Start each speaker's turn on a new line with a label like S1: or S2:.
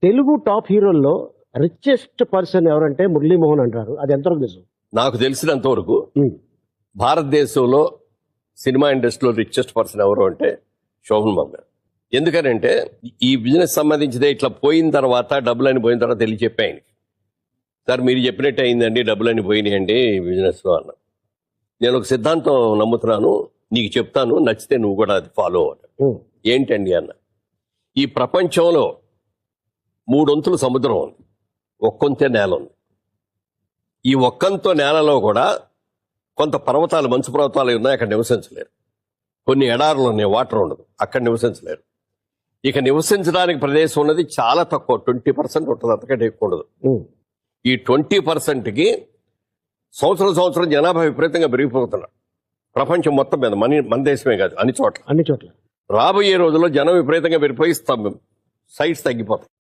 S1: Telugu top హీరోల్లో richest person ఎవరంటే మురళీమోహన్ అంటారు. అది ఎంతవరకు నిజం?
S2: నాకు తెలిసినంత వరకు
S1: ఉమ్,
S2: భారతదేశంలో సినిమా ఇండస్ట్రీలో రిచెస్ట్ పర్సన్ ఎవరు అంటే శోభన్ బాబు గారు. ఎందుకనంటే ఈ బిజినెస్ సంబంధించిదే ఇట్లా పోయిన తర్వాత డబ్బులని పోయిన తర్వాత తెలియ చెప్పాను, సార్ మీరు చెప్పినట్టు అయిందండి, డబ్బులని పోయినాయండి బిజినెస్లో అన్న. నేను ఒక సిద్ధాంతం నమ్ముతున్నాను, నీకు చెప్తాను, నచ్చితే నువ్వు కూడా అది ఫాలో అవ్వాలి.
S1: ఉమ్,
S2: ఏంటండి అన్న, ఈ ప్రపంచంలో 3 వంతులు సముద్రం ఉంది, ఒక్కొంతే నేల ఉంది. ఈ ఒక్కంతో నేలలో కూడా కొంత పర్వతాలు, మంచు పర్వతాలు ఉన్నాయి, అక్కడ నివసించలేరు. కొన్ని ఎడారులు ఉన్నాయి, వాటర్ ఉండదు, అక్కడ నివసించలేరు. ఇక నివసించడానికి ప్రదేశం ఉన్నది చాలా తక్కువ, 20% ఉంటుంది, అంతకంటే ఎక్కువ ఉండదు.
S1: ఉమ్,
S2: ఈ 20%కి సంవత్సరం జనాభా విపరీతంగా పెరిగిపోతున్నారు ప్రపంచం మొత్తం మీద, మన దేశమే కాదు, అన్ని చోట్ల.
S1: అన్ని చోట్ల.
S2: రాబోయే రోజుల్లో జనం విపరీతంగా పెరిగిపోయి సైట్స్ తగ్గిపోతాయి.